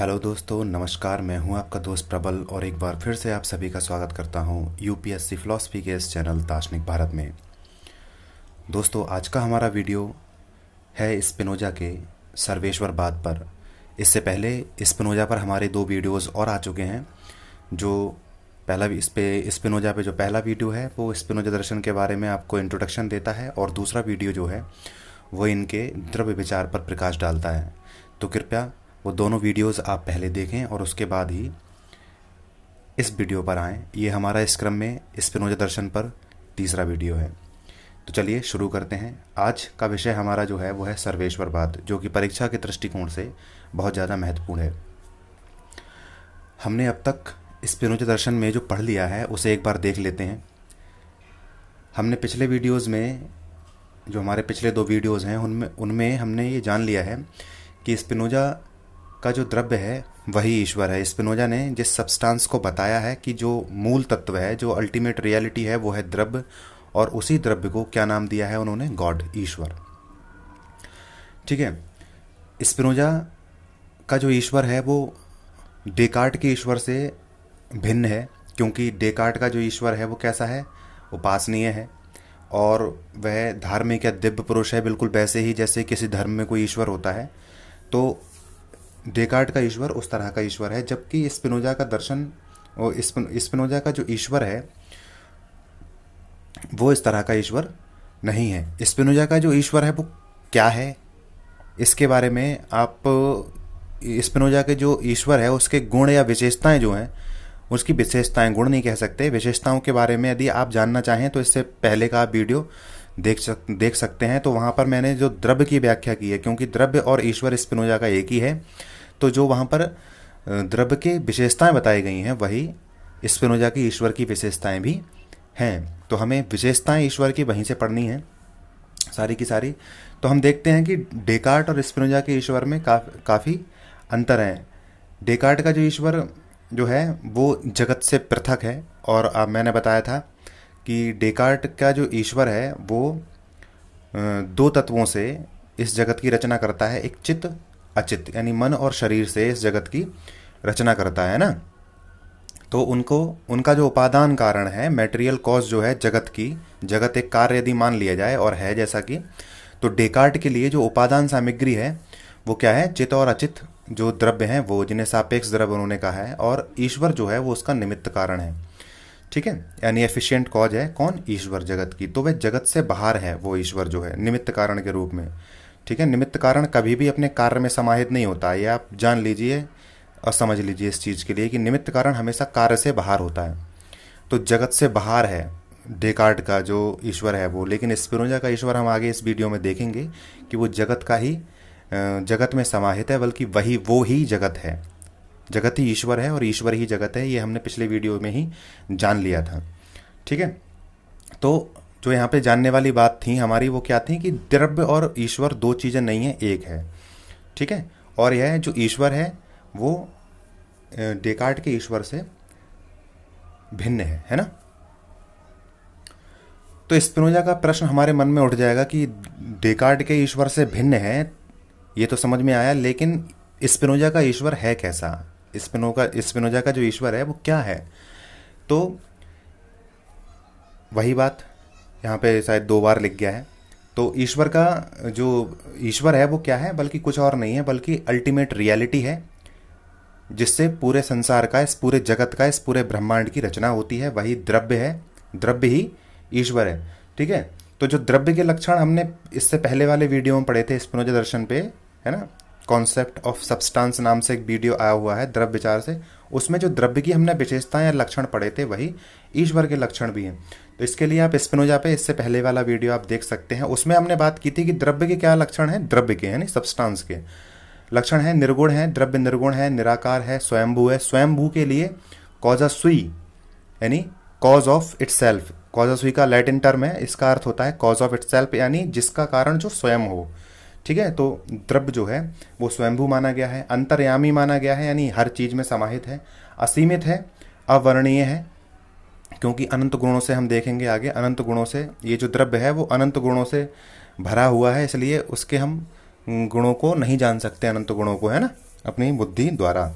Hello दोस्तों, नमस्कार। मैं हूं आपका दोस्त प्रबल और एक बार फिर से आप सभी का स्वागत करता हूं यूपीएससी फिलॉसफी के इस चैनल दार्शनिक भारत में। दोस्तों, आज का हमारा वीडियो है स्पिनोजा के सर्वेश्वरवाद पर। इससे पहले स्पिनोजा पर हमारे 2 वीडियोस और आ चुके हैं। जो पहला इस पे स्पिनोजा पे जो पहला वीडियो है वो स्पिनोजा दर्शन के बारे में आपको इंट्रोडक्शन देता है, और दूसरा वीडियो जो है वो इनके द्रव्य विचार पर प्रकाश डालता है। तो कृपया वो दोनों वीडियोस आप पहले देखें और उसके बाद ही इस वीडियो पर आएँ। ये हमारा इस क्रम में स्पिनोजा दर्शन पर तीसरा वीडियो है। तो चलिए शुरू करते हैं। आज का विषय हमारा जो है वो है सर्वेश्वरवाद, जो कि परीक्षा के दृष्टिकोण से बहुत ज़्यादा महत्वपूर्ण है। हमने अब तक स्पिनोजा दर्शन में जो पढ़ लिया है उसे एक बार देख लेते हैं। हमने पिछले वीडियोज़ में, जो हमारे पिछले 2 वीडियोज़ हैं, उनमें हमने ये जान लिया है कि स्पिनोजा का जो द्रव्य है वही ईश्वर है। स्पिनोजा ने जिस सब्सटेंस को बताया है कि जो मूल तत्व है, जो अल्टीमेट रियलिटी है, वो है द्रव्य, और उसी द्रव्य को क्या नाम दिया है उन्होंने? गॉड, ईश्वर। ठीक है। स्पिनोजा का जो ईश्वर है वो डेकार्ट के ईश्वर से भिन्न है, क्योंकि डेकार्ट का जो ईश्वर है वो कैसा है? उपासनीय है, और वह धार्मिक या दिव्य पुरुष है, बिल्कुल वैसे ही जैसे किसी धर्म में कोई ईश्वर होता है। तो डेकार्ट का ईश्वर उस तरह का ईश्वर है, जबकि स्पिनोजा का दर्शन और स्पिनोजा का जो ईश्वर है वो इस तरह का ईश्वर नहीं है। स्पिनोजा का जो ईश्वर है वो क्या है, इसके बारे में आप स्पिनोजा के जो ईश्वर है उसके गुण या विशेषताएं जो हैं, उसकी विशेषताएं, गुण नहीं कह सकते, विशेषताओं के बारे में यदि आप जानना चाहें तो इससे पहले का आप वीडियो देख सकते हैं। तो वहाँ पर मैंने जो द्रव्य की व्याख्या की है, क्योंकि द्रव्य और ईश्वर स्पिनोजा का एक ही है, तो जो वहाँ पर द्रव्य की विशेषताएं बताई गई हैं वही स्पिनोजा की ईश्वर की विशेषताएं भी हैं। तो हमें विशेषताएं ईश्वर की वहीं से पढ़नी है सारी की सारी। तो हम देखते हैं कि डेकार्ट और स्पिनोजा के ईश्वर में काफ़ी अंतर है। डेकार्ट का जो ईश्वर जो है वो जगत से पृथक है, और अब मैंने बताया था कि डेकार्ट का जो ईश्वर है वो 2 तत्वों से इस जगत की रचना करता है। एक चित्त, अचित्त, यानी मन और शरीर से इस जगत की रचना करता है ना। तो उनका जो उपादान कारण है, मेटेरियल कॉज जो है जगत एक कार्य यदि मान लिया जाए और है जैसा कि, तो डेकार्ट के लिए जो उपादान सामग्री है वो क्या है? चित्त और अचित्त जो द्रव्य हैं, वो जिन्हें सापेक्ष द्रव्य उन्होंने कहा है, और ईश्वर जो है वो उसका निमित्त कारण है। ठीक है, यानी एफिशिएंट कॉज है कौन? ईश्वर, जगत की। तो वह जगत से बाहर है वो ईश्वर जो है, निमित्त कारण के रूप में। ठीक है, निमित्त कारण कभी भी अपने कार्य में समाहित नहीं होता है, ये आप जान लीजिए और समझ लीजिए इस चीज़ के लिए कि निमित्त कारण हमेशा कार्य से बाहर होता है। तो जगत से बाहर है डेकार्ट का जो ईश्वर है वो, लेकिन स्पिनोजा का ईश्वर हम आगे इस वीडियो में देखेंगे कि वो जगत में समाहित है, बल्कि वो ही जगत है। जगत ही ईश्वर है और ईश्वर ही जगत है, ये हमने पिछले वीडियो में ही जान लिया था। ठीक है, तो जो यहाँ पे जानने वाली बात थी हमारी वो क्या थी कि द्रव्य और ईश्वर 2 चीज़ें नहीं है, एक है। ठीक है, और यह जो ईश्वर है वो डेकार्ट के ईश्वर से भिन्न है ना। तो स्पिनोजा का प्रश्न हमारे मन में उठ जाएगा कि डेकार्ट के ईश्वर से भिन्न है, ये तो समझ में आया, लेकिन स्पिनोजा का ईश्वर है कैसा? स्पिनोजा का जो ईश्वर है वो क्या है? तो वही बात यहाँ पे शायद 2 बार लिख गया है। तो ईश्वर का जो ईश्वर है वो क्या है? बल्कि कुछ और नहीं है, बल्कि अल्टीमेट रियलिटी है, जिससे पूरे संसार का, इस पूरे जगत का, इस पूरे ब्रह्मांड की रचना होती है। वही द्रव्य है, द्रव्य ही ईश्वर है। ठीक है, तो जो द्रव्य के लक्षण हमने इससे पहले वाले वीडियो में पढ़े थे स्पिनोजा दर्शन पे, है ना, कॉन्सेप्ट ऑफ सब्सटेंस नाम से एक वीडियो आया हुआ है द्रव्य विचार से, उसमें जो द्रव्य की हमने विशेषताएं या लक्षण पढ़े थे वही ईश्वर के लक्षण भी हैं। तो इसके लिए आप स्पिनोजा पे इससे पहले वाला वीडियो आप देख सकते हैं। उसमें हमने बात की थी कि द्रव्य के क्या लक्षण हैं, द्रव्य के यानी सब्सटेंस के लक्षण है, निर्गुण है, द्रव्य निर्गुण है, निराकार है, स्वयंभू है। स्वयंभू के लिए कॉजा सुई यानी कॉज ऑफ इटसेल्फ, कॉजा सुई का लैटिन टर्म है, इसका अर्थ होता है कॉज ऑफ इटसेल्फ, यानी जिसका कारण जो स्वयं हो। ठीक है, तो द्रव्य जो है वो स्वयंभू माना गया है, अंतर्यामी माना गया है, यानी हर चीज में समाहित है, असीमित है, अवर्णीय है, क्योंकि अनंत गुणों से, हम देखेंगे आगे, अनंत गुणों से ये जो द्रव्य है वो अनंत गुणों से भरा हुआ है, इसलिए उसके हम गुणों को नहीं जान सकते, अनंत गुणों को, है ना। अपनी बुद्धि द्वारा।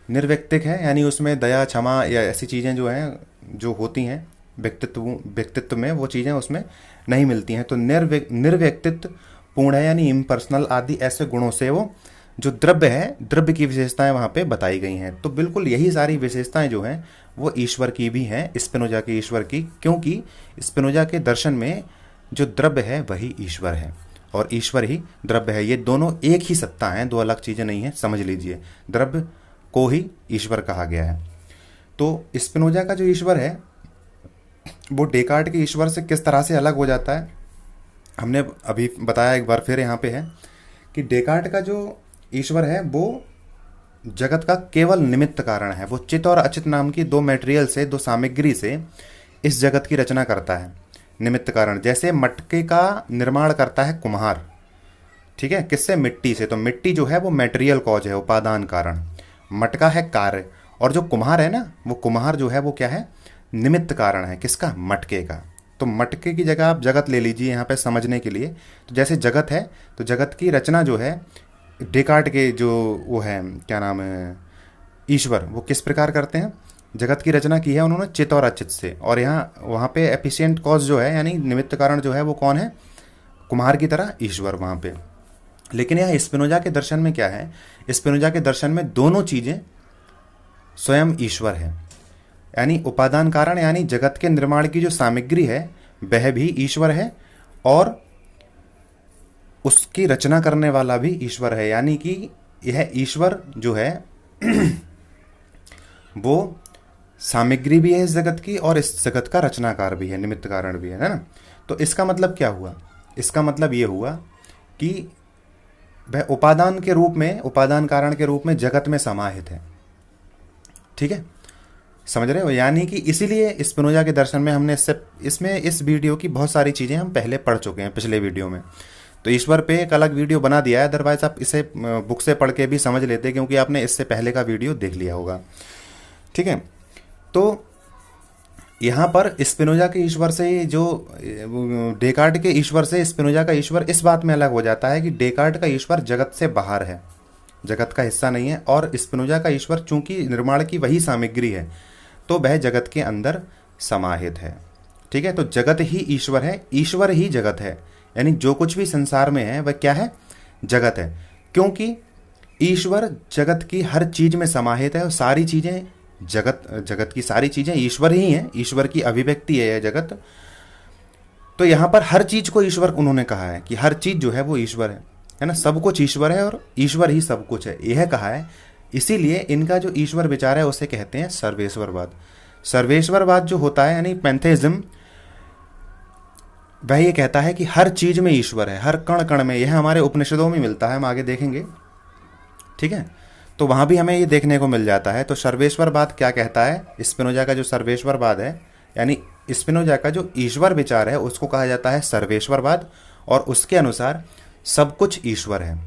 निर्व्यक्तिक है यानी उसमें दया, क्षमा या ऐसी चीज़ें जो हैं, जो होती हैं व्यक्तित्व में, वो चीज़ें उसमें नहीं मिलती हैं। तो निर्व्यक्तित्व पूर्ण है यानी इम्पर्सनल आदि ऐसे गुणों से वो जो द्रव्य है, द्रव्य की विशेषताएं वहाँ पे बताई गई हैं। तो बिल्कुल यही सारी विशेषताएं जो हैं वो ईश्वर की भी हैं, स्पिनोजा के ईश्वर की, क्योंकि स्पिनोजा के दर्शन में जो द्रव्य है वही ईश्वर है और ईश्वर ही द्रव्य है। ये दोनों एक ही सत्ता हैं, दो अलग चीज़ें नहीं हैं, समझ लीजिए। द्रव्य को ही ईश्वर कहा गया है। तो स्पिनोजा का जो ईश्वर है वो डेकार्ट के ईश्वर से किस तरह से अलग हो जाता है, हमने अभी बताया, एक बार फिर यहाँ पे है कि डेकार्ट का जो ईश्वर है वो जगत का केवल निमित्त कारण है। वो चित और अचित नाम की दो मटेरियल से, दो सामग्री से इस जगत की रचना करता है, निमित्त कारण। जैसे मटके का निर्माण करता है कुम्हार, ठीक है, किससे? मिट्टी से। तो मिट्टी जो है वो मटेरियल कॉज है, उपादान कारण। मटका है कार्य, और जो कुम्हार है ना, वो कुम्हार जो है वो क्या है? निमित्त कारण है। किसका? मटके का। तो मटके की जगह आप जगत ले लीजिए यहाँ पे समझने के लिए। तो जैसे जगत है, तो जगत की रचना जो है डेकार्ट के जो वो है, क्या नाम है, ईश्वर, वो किस प्रकार करते हैं? जगत की रचना की है उन्होंने चित और अचित से। और यहाँ वहाँ पे एफिशिएंट कॉज जो है यानी निमित्त कारण जो है वो कौन है? कुम्हार की तरह ईश्वर वहाँ पे। लेकिन यहाँ स्पिनोजा के दर्शन में क्या है? स्पिनोजा के दर्शन में दोनों चीज़ें स्वयं ईश्वर है, यानी उपादान कारण यानी जगत के निर्माण की जो सामग्री है वह भी ईश्वर है और उसकी रचना करने वाला भी ईश्वर है। यानी कि यह ईश्वर जो है वो सामग्री भी है इस जगत की और इस जगत का रचनाकार भी है, निमित्त कारण भी है ना। तो इसका मतलब क्या हुआ? इसका मतलब ये हुआ कि वह उपादान के रूप में, उपादान कारण के रूप में जगत में समाहित है। ठीक है, समझ रहे हो? यानी कि इसीलिए स्पिनोजा के दर्शन में हमने इसमें इस वीडियो की बहुत सारी चीज़ें हम पहले पढ़ चुके हैं पिछले वीडियो में। तो ईश्वर पे एक अलग वीडियो बना दिया है, अदरवाइज आप इसे बुक से पढ़ के भी समझ लेते क्योंकि आपने इससे पहले का वीडियो देख लिया होगा। ठीक है, तो यहाँ पर स्पिनोजा के ईश्वर से जो डेकार्ट के ईश्वर से स्पिनोजा का ईश्वर इस बात में अलग हो जाता है कि डेकार्ट का ईश्वर जगत से बाहर है, जगत का हिस्सा नहीं है, और स्पिनोजा का ईश्वर चूंकि निर्माण की वही सामग्री है तो वह जगत के अंदर समाहित है। ठीक है, तो जगत ही ईश्वर है, ईश्वर ही जगत है, यानी जो कुछ भी संसार में है वह क्या है? जगत है, क्योंकि ईश्वर जगत की हर चीज में समाहित है और सारी चीजें जगत की सारी चीजें ईश्वर ही हैं, ईश्वर की अभिव्यक्ति है यह जगत। तो यहां पर हर चीज को ईश्वर उन्होंने कहा है कि हर चीज जो है वो ईश्वर है ना, सब कुछ ईश्वर है और ईश्वर ही सब कुछ है, यह कहा है। इसीलिए इनका जो ईश्वर विचार है उसे कहते हैं सर्वेश्वरवाद। सर्वेश्वरवाद जो होता है यानी पैंथेइज्म, वह ये कहता है कि हर चीज में ईश्वर है, हर कण कण में। यह हमारे उपनिषदों में मिलता है, हम आगे देखेंगे। ठीक है, तो वहां भी हमें ये देखने को मिल जाता है। तो सर्वेश्वरवाद क्या कहता है? स्पिनोजा का जो सर्वेश्वरवाद है यानी स्पिनोजा का जो ईश्वर विचार है उसको कहा जाता है सर्वेश्वरवाद, और उसके अनुसार सब कुछ ईश्वर है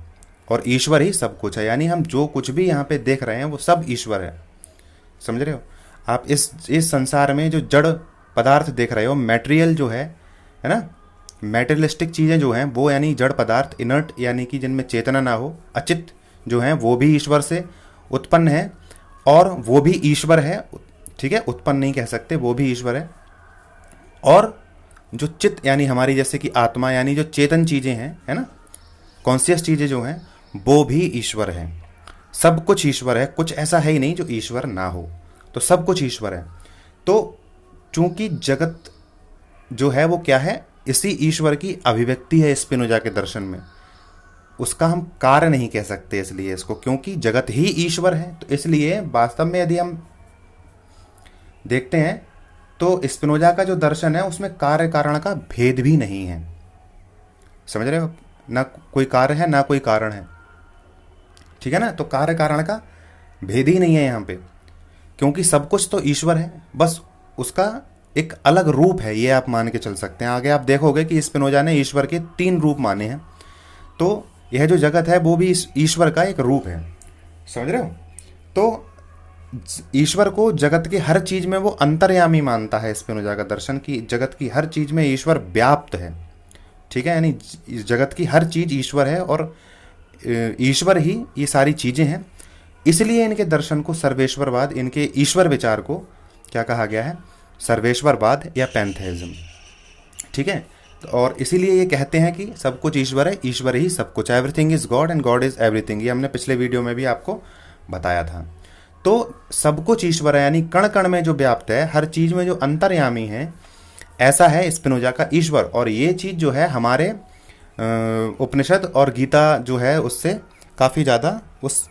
और ईश्वर ही सब कुछ है। यानी हम जो कुछ भी यहाँ पे देख रहे हैं वो सब ईश्वर है, समझ रहे हो? आप इस संसार में जो जड़ पदार्थ देख रहे हो, मटेरियल जो है ना, मेटेरियलिस्टिक चीज़ें जो हैं वो यानी जड़ पदार्थ, इनर्ट यानी कि जिनमें चेतना ना हो, अचित जो हैं वो भी ईश्वर से उत्पन्न है और वो भी ईश्वर है। ठीक है, उत्पन्न नहीं कह सकते, वो भी ईश्वर है। और जो चित्त यानी हमारी जैसे कि आत्मा यानी जो चेतन चीज़ें हैं, है ना, कॉन्शियस चीज़ें जो हैं वो भी ईश्वर है। सब कुछ ईश्वर है, कुछ ऐसा है ही नहीं जो ईश्वर ना हो, तो सब कुछ ईश्वर है। तो चूंकि जगत जो है वो क्या है? इसी ईश्वर की अभिव्यक्ति है स्पिनोजा के दर्शन में। उसका हम कार्य नहीं कह सकते इसलिए इसको, क्योंकि जगत ही ईश्वर है। तो इसलिए वास्तव में यदि हम देखते हैं तो स्पिनोजा का जो दर्शन है उसमें कार्य कारण का भेद भी नहीं है, समझ रहे हो? ना कोई कार्य है ना कोई कारण है। ठीक है ना, तो कार्य कारण का भेद ही नहीं है यहाँ पे, क्योंकि सब कुछ तो ईश्वर है, बस उसका एक अलग रूप है, ये आप मान के चल सकते हैं। आगे आप देखोगे कि स्पिनोजा ने ईश्वर के 3 रूप माने हैं, तो यह जो जगत है वो भी ईश्वर का एक रूप है, समझ रहे हो? तो ईश्वर को जगत की हर चीज में वो अंतर्यामी मानता है स्पिनोजा का दर्शन, की जगत की हर चीज में ईश्वर व्याप्त है। ठीक है, यानी जगत की हर चीज ईश्वर है और ईश्वर ही ये सारी चीज़ें हैं। इसलिए इनके दर्शन को सर्वेश्वरवाद, इनके ईश्वर विचार को क्या कहा गया है? सर्वेश्वरवाद या पैंथेइज्म। ठीक है। और इसीलिए ये कहते हैं कि सब कुछ ईश्वर है, ईश्वर ही सब कुछ, everything is God and God is everything. ये हमने पिछले वीडियो में भी आपको बताया था। तो सब कुछ ईश्वर है, यानी कण कण में जो व्याप्त है, हर चीज में जो अंतर्यामी है, ऐसा है स्पिनोजा का ईश्वर। और ये चीज जो है हमारे उपनिषद और गीता जो है उससे काफ़ी ज़्यादा, उस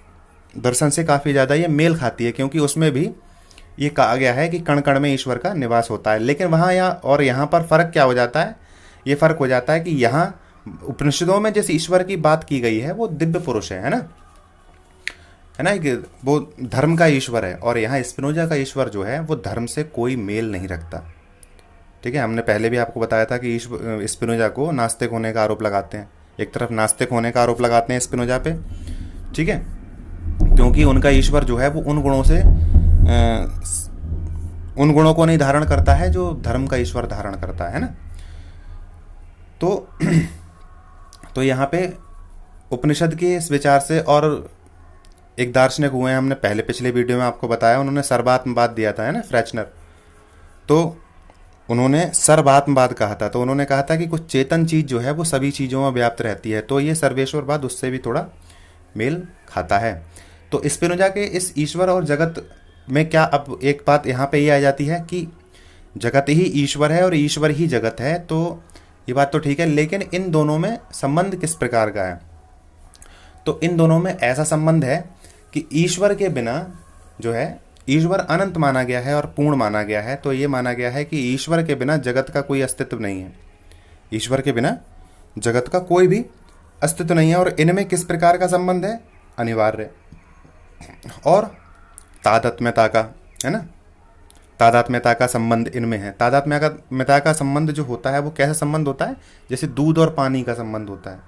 दर्शन से काफ़ी ज़्यादा ये मेल खाती है, क्योंकि उसमें भी ये कहा गया है कि कण कण में ईश्वर का निवास होता है। लेकिन वहाँ और यहाँ पर फ़र्क क्या हो जाता है? ये फ़र्क हो जाता है कि यहाँ उपनिषदों में जिस ईश्वर की बात की गई है वो दिव्य पुरुष है ना, है ना, कि वो धर्म का ईश्वर है। और यहाँ स्पिनोजा का ईश्वर जो है वो धर्म से कोई मेल नहीं रखता। ठीक है। हमने पहले भी आपको बताया था कि स्पिनोजा को नास्तिक होने का आरोप लगाते हैं, एक तरफ नास्तिक होने का आरोप लगाते हैं स्पिनोजा पे। ठीक है। क्योंकि उनका ईश्वर जो है वो उन गुणों को नहीं धारण करता है जो धर्म का ईश्वर धारण करता है ना। तो यहाँ पे उपनिषद के इस विचार से, और एक दार्शनिक हुए हैं, हमने पहले पिछले वीडियो में आपको बताया, उन्होंने सर्वात्मवाद दिया था, है ना, फ्रेचनर। तो उन्होंने सर्वात्मवाद कहा था। तो उन्होंने कहा था कि कुछ चेतन चीज जो है वो सभी चीजों में व्याप्त रहती है। तो ये सर्वेश्वरवाद उससे भी थोड़ा मेल खाता है। तो स्पिनोजा के इस ईश्वर और जगत में क्या, अब एक बात यहाँ पे ये आ जाती है कि जगत ही ईश्वर है और ईश्वर ही जगत है। तो ये बात तो ठीक है, लेकिन इन दोनों में संबंध किस प्रकार का है? तो इन दोनों में ऐसा संबंध है कि ईश्वर के बिना जो है, ईश्वर अनंत माना गया है और पूर्ण माना गया है। तो ये माना गया है कि ईश्वर के बिना जगत का कोई अस्तित्व नहीं है। ईश्वर के बिना जगत का कोई भी अस्तित्व नहीं है। और इनमें किस प्रकार का संबंध है? अनिवार्य और तादात्म्यता का, है ना, तादात्म्यता का संबंध इनमें है। तादात्म्यता का संबंध जो होता है वो कैसा संबंध होता है? जैसे दूध और पानी का संबंध होता है।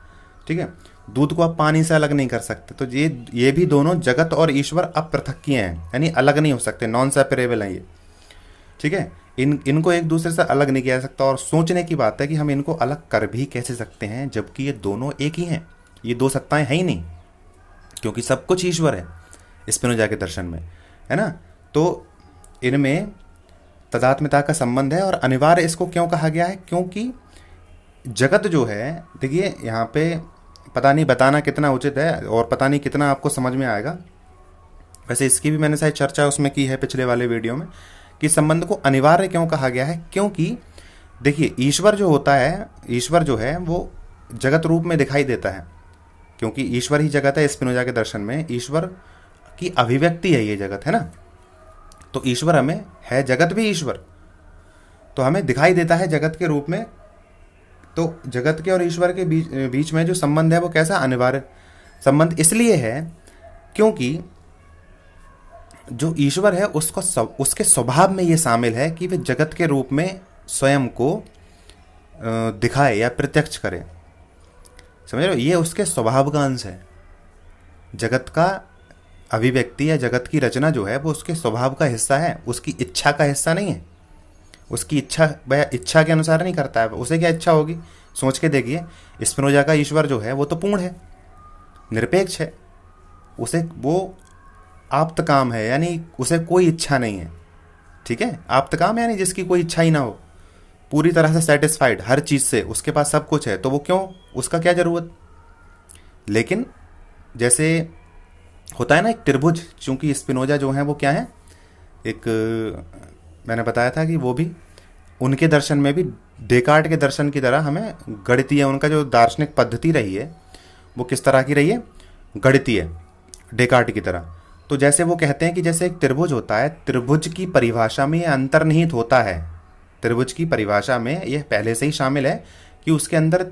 ठीक है। दूध को आप पानी से अलग नहीं कर सकते। तो ये भी दोनों जगत और ईश्वर अपृथक्कीय हैं, यानी अलग नहीं हो सकते, नॉन सेपरेबल हैं ये। ठीक है। इनको एक दूसरे से अलग नहीं किया जा सकता। और सोचने की बात है कि हम इनको अलग कर भी कैसे सकते हैं, जबकि ये दोनों एक ही हैं। ये दो सत्ताएं हैं ही नहीं, क्योंकि सब कुछ ईश्वर है स्पिनोजा के दर्शन में, है ना। तो इनमें तदात्म्यता का संबंध है। और अनिवार्य इसको क्यों कहा गया है? क्योंकि जगत जो है, देखिए यहाँ पे पता नहीं बताना कितना उचित है और पता नहीं कितना आपको समझ में आएगा। वैसे इसकी भी मैंने शायद चर्चा उसमें की है पिछले वाले वीडियो में, कि संबंध को अनिवार्य क्यों कहा गया है। क्योंकि देखिए ईश्वर जो होता है, ईश्वर जो है वो जगत रूप में दिखाई देता है, क्योंकि ईश्वर ही जगत है। स्पिनोजा के दर्शन में ईश्वर की अभिव्यक्ति है ये जगत, है ना। तो ईश्वर हमें है, जगत भी ईश्वर, तो हमें दिखाई देता है जगत के रूप में। तो जगत के और ईश्वर के बीच में जो संबंध है वो कैसा? अनिवार्य संबंध इसलिए है क्योंकि जो ईश्वर है उसके स्वभाव में ये शामिल है कि वे जगत के रूप में स्वयं को दिखाए या प्रत्यक्ष करे। समझ रहे हो? ये उसके स्वभाव का अंश है। जगत का अभिव्यक्ति या जगत की रचना जो है वो उसके स्वभाव का हिस्सा है, उसकी इच्छा का हिस्सा नहीं है। उसकी इच्छा वह इच्छा के अनुसार नहीं करता है। उसे क्या इच्छा होगी? सोच के देखिए, स्पिनोजा का ईश्वर जो है वो तो पूर्ण है, निरपेक्ष है, उसे वो आप्त काम है, यानी उसे कोई इच्छा नहीं है। ठीक है। आप्त काम यानी जिसकी कोई इच्छा ही ना हो, पूरी तरह से सेटिस्फाइड हर चीज से, उसके पास सब कुछ है, तो वो क्यों, उसका क्या जरूरत। लेकिन जैसे होता है ना एक त्रिभुज, चूंकि स्पिनोजा जो है वो क्या है, एक मैंने बताया था कि वो भी उनके दर्शन में भी डेकार्ट के दर्शन की तरह हमें गणितीय, उनका जो दार्शनिक पद्धति रही है वो किस तरह की रही है? गणितीय, डेकार्ट की तरह। तो जैसे वो कहते हैं कि जैसे एक त्रिभुज होता है, त्रिभुज की परिभाषा में यह अंतर्निहित होता है। त्रिभुज की परिभाषा में यह पहले से ही शामिल है कि उसके अंदर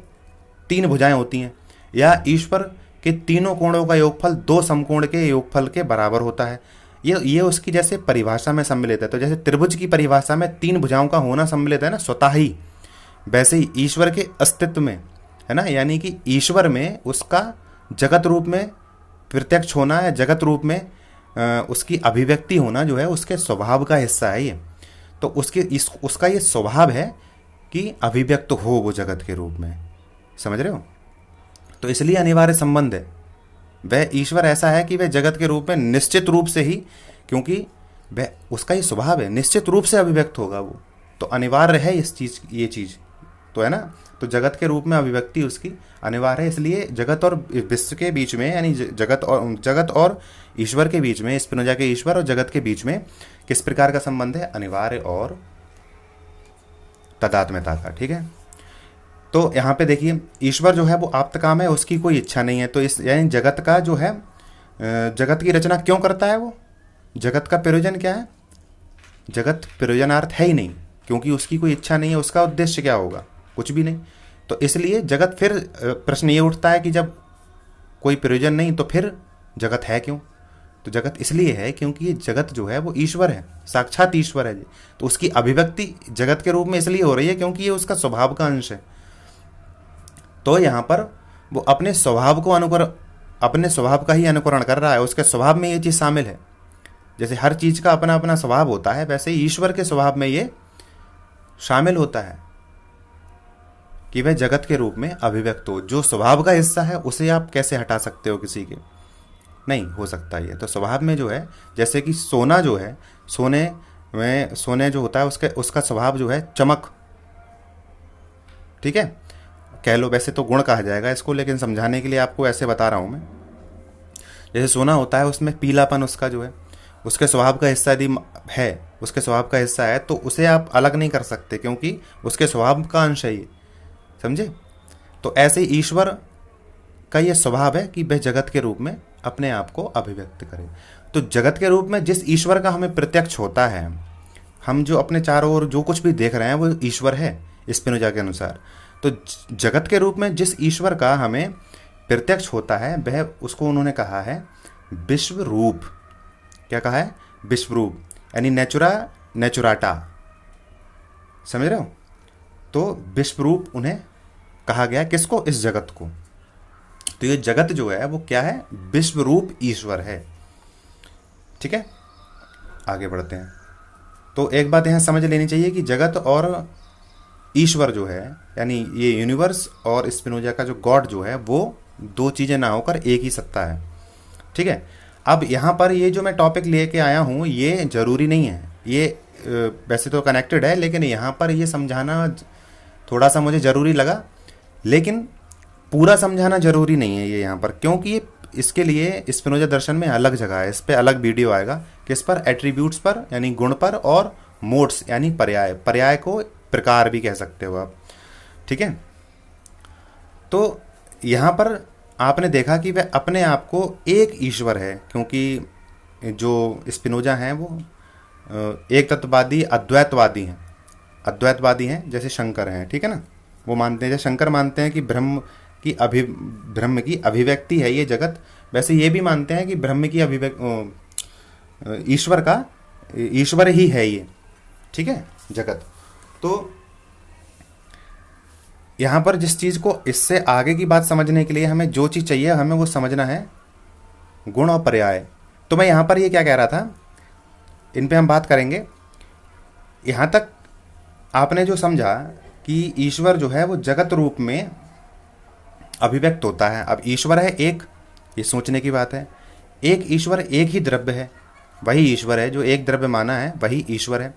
3 भुजाएं होती हैं, या ईश्वर के तीनों कोणों का योगफल 2 समकोण के योगफल के बराबर होता है। ये उसकी जैसे परिभाषा में सम्मिलित है। तो जैसे त्रिभुज की परिभाषा में 3 भुजाओं का होना सम्मिलित है ना स्वतः ही, वैसे ही ईश्वर के अस्तित्व में, है ना, यानी कि ईश्वर में उसका जगत रूप में प्रत्यक्ष होना है, जगत रूप में उसकी अभिव्यक्ति होना जो है उसके स्वभाव का हिस्सा है ये। तो उसका ये स्वभाव है कि अभिव्यक्त हो वो जगत के रूप में। समझ रहे हो? तो इसलिए अनिवार्य संबंध है वह ईश्वर ऐसा है कि वह जगत के रूप में निश्चित रूप से ही, क्योंकि वह उसका ही स्वभाव है, निश्चित रूप से अभिव्यक्त होगा वो, तो अनिवार्य है इस चीज, ये चीज तो है ना। तो जगत के रूप में अभिव्यक्ति उसकी अनिवार्य है, इसलिए जगत और विश्व के बीच में, यानी जगत और ईश्वर के बीच में, स्पिनोजा के ईश्वर और जगत के बीच में किस प्रकार का संबंध है? अनिवार्य और तदात्म्यता का। ठीक है, तो यहाँ पे देखिए ईश्वर जो है वो आप्तकाम है, उसकी कोई इच्छा नहीं है। तो इस यानी जगत का जो है, जगत की रचना क्यों करता है वो? जगत का प्रयोजन क्या है? जगत प्रयोजनार्थ है ही नहीं, क्योंकि उसकी कोई इच्छा नहीं है। उसका उद्देश्य क्या होगा? कुछ भी नहीं। तो इसलिए जगत, फिर प्रश्न ये उठता है कि जब कोई प्रयोजन नहीं तो फिर जगत है क्यों? तो जगत इसलिए है क्योंकि ये जगत जो है वो ईश्वर है, साक्षात ईश्वर है जी। तो उसकी अभिव्यक्ति जगत के रूप में इसलिए हो रही है क्योंकि ये उसका स्वभाव का अंश है। तो यहाँ पर वो अपने स्वभाव का ही अनुकरण कर रहा है, उसके स्वभाव में ये चीज़ शामिल है। जैसे हर चीज़ का अपना अपना स्वभाव होता है, वैसे ही ईश्वर के स्वभाव में ये शामिल होता है कि वह जगत के रूप में अभिव्यक्त हो। जो स्वभाव का हिस्सा है उसे आप कैसे हटा सकते हो किसी के? नहीं हो सकता ये। तो स्वभाव में जो है, जैसे कि सोना जो है, सोने जो होता है उसका स्वभाव जो है चमक, ठीक है, कह लो, वैसे तो गुण कहा जाएगा इसको, लेकिन समझाने के लिए आपको ऐसे बता रहा हूँ मैं। जैसे सोना होता है उसमें पीलापन उसका जो है, उसके स्वभाव का हिस्सा यदि है, उसके स्वभाव का हिस्सा है, तो उसे आप अलग नहीं कर सकते क्योंकि उसके स्वभाव का अंश है ये, समझे। तो ऐसे ईश्वर का ये स्वभाव है कि वह जगत के रूप में अपने आप को अभिव्यक्त करे। तो जगत के रूप में जिस ईश्वर का हमें प्रत्यक्ष होता है, हम जो अपने चारों ओर जो कुछ भी देख रहे हैं वो ईश्वर है स्पिनोजा के अनुसार। तो जगत के रूप में जिस ईश्वर का हमें प्रत्यक्ष होता है वह, उसको उन्होंने कहा है विश्व रूप। क्या कहा है? विश्व रूप, यानी नेचुराटा, समझ रहे हो। तो विश्व रूप उन्हें कहा गया, किसको? इस जगत को। तो ये जगत जो है वो क्या है? विश्व रूप ईश्वर है। ठीक है, आगे बढ़ते हैं। तो एक बात यहां समझ लेनी चाहिए कि जगत और ईश्वर जो है, यानी ये यूनिवर्स और स्पिनोजा का जो गॉड जो है, वो दो चीजें ना होकर एक ही सत्ता है। ठीक है, अब यहाँ पर ये जो मैं टॉपिक लेके आया हूँ ये जरूरी नहीं है, ये वैसे तो कनेक्टेड है, लेकिन यहाँ पर ये समझाना थोड़ा सा मुझे ज़रूरी लगा, लेकिन पूरा समझाना ज़रूरी नहीं है ये यहाँ पर, क्योंकि इसके लिए स्पिनोजा दर्शन में अलग जगह है, इस पर अलग वीडियो आएगा। किस पर? एट्रीब्यूट्स पर, यानी गुण पर, और मोड्स यानी पर्याय को प्रकार भी कह सकते हो आप। ठीक है, तो यहाँ पर आपने देखा कि वह अपने आप को एक ईश्वर है, क्योंकि जो स्पिनोजा हैं वो एक तत्ववादी अद्वैतवादी हैं, जैसे शंकर हैं। ठीक है ना, वो मानते हैं, जैसे शंकर मानते हैं कि ब्रह्म की अभिव्यक्ति है ये जगत, वैसे ये भी मानते हैं कि ब्रह्म की ईश्वर ही है ये। ठीक है, जगत। तो यहाँ पर जिस चीज़ को, इससे आगे की बात समझने के लिए हमें जो चीज़ चाहिए हमें वो समझना है, गुण और पर्याय। तो मैं यहाँ पर ये क्या कह रहा था, इन पे हम बात करेंगे। यहाँ तक आपने जो समझा कि ईश्वर जो है वो जगत रूप में अभिव्यक्त होता है। अब ईश्वर है एक, ये सोचने की बात है, एक ईश्वर, एक ही द्रव्य है, वही ईश्वर है, जो एक द्रव्य माना है वही ईश्वर है।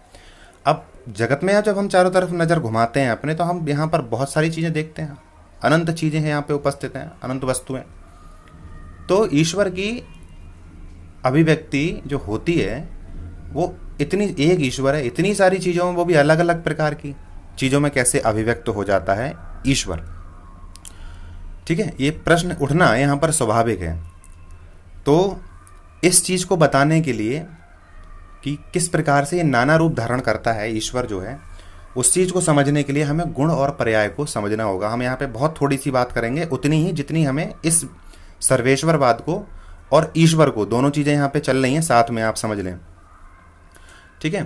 अब जगत में जब हम चारों तरफ नज़र घुमाते हैं अपने, तो हम यहाँ पर बहुत सारी चीज़ें देखते हैं, अनंत चीज़ें हैं यहाँ पे उपस्थित हैं, अनंत वस्तुएं। तो ईश्वर की अभिव्यक्ति जो होती है वो इतनी, एक ईश्वर है, इतनी सारी चीज़ों में, वो भी अलग अलग प्रकार की चीज़ों में कैसे अभिव्यक्त हो जाता है ईश्वर। ठीक है, ये प्रश्न उठना यहाँ पर स्वाभाविक है। तो इस चीज़ को बताने के लिए कि किस प्रकार से ये नाना रूप धारण करता है ईश्वर जो है, उस चीज़ को समझने के लिए हमें गुण और पर्याय को समझना होगा। हम यहाँ पे बहुत थोड़ी सी बात करेंगे, उतनी ही जितनी हमें इस सर्वेश्वरवाद को और ईश्वर को, दोनों चीज़ें यहाँ पे चल रही हैं साथ में, आप समझ लें। ठीक है,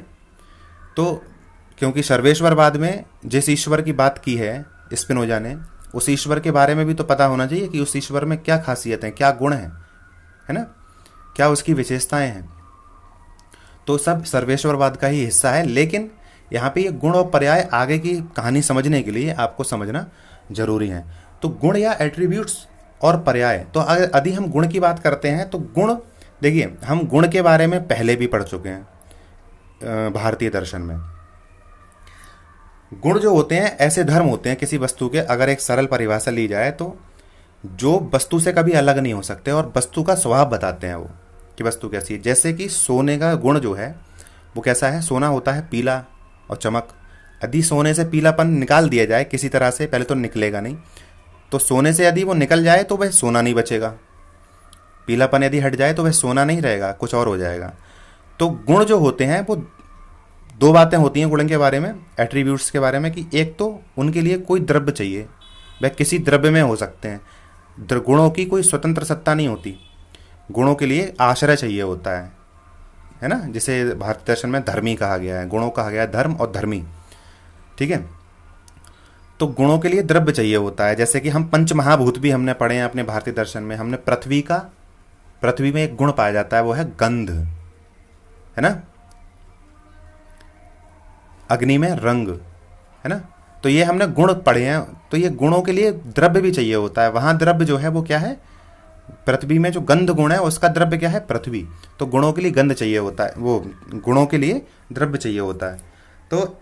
तो क्योंकि सर्वेश्वरवाद में जिस ईश्वर की बात की है स्पिनोजा ने, उस ईश्वर के बारे में भी तो पता होना चाहिए कि उस ईश्वर में क्या खासियतें, क्या गुण हैं, है ना, क्या उसकी विशेषताएं हैं। तो सब सर्वेश्वरवाद का ही हिस्सा है, लेकिन यहाँ पे ये गुण और पर्याय आगे की कहानी समझने के लिए आपको समझना जरूरी है। तो गुण या एट्रीब्यूट्स और पर्याय। तो अगर यदि हम गुण की बात करते हैं तो गुण, देखिए हम गुण के बारे में पहले भी पढ़ चुके हैं भारतीय दर्शन में। गुण जो होते हैं ऐसे धर्म होते हैं किसी वस्तु के, अगर एक सरल परिभाषा ली जाए तो जो वस्तु से कभी अलग नहीं हो सकते और वस्तु का स्वभाव बताते हैं वो कि वस्तु कैसी है। जैसे कि सोने का गुण जो है वो कैसा है, सोना होता है पीला और चमक। यदि सोने से पीलापन निकाल दिया जाए किसी तरह से, पहले तो निकलेगा नहीं, तो सोने से यदि वो निकल जाए तो वह सोना नहीं बचेगा। पीलापन यदि हट जाए तो वह सोना नहीं रहेगा, कुछ और हो जाएगा। तो गुण जो होते हैं वो दो बातें होती हैं गुण के बारे में, एट्रीब्यूट्स के बारे में, कि एक तो उनके लिए कोई द्रव्य चाहिए, वह किसी द्रव्य में हो सकते हैं। गुणों की कोई स्वतंत्र सत्ता नहीं होती, गुणों के लिए आश्रय चाहिए होता है ना। जिसे भारतीय दर्शन में धर्मी कहा गया है, गुणों कहा गया है धर्म और धर्मी, ठीक है। तो गुणों के लिए द्रव्य चाहिए होता है। जैसे कि हम पंच महाभूत भी हमने पढ़े हैं अपने भारतीय दर्शन में। हमने पृथ्वी में एक गुण पाया जाता है, वो है गंध, है ना। अग्नि में रंग, है ना। तो ये हमने गुण पढ़े हैं। तो ये गुणों के लिए द्रव्य भी चाहिए होता है। वहां द्रव्य जो है वो क्या है, पृथ्वी में जो गंध गुण है उसका द्रव्य क्या है, पृथ्वी। तो गुणों के लिए गंध चाहिए होता है, वो गुणों के लिए द्रव्य चाहिए होता है। तो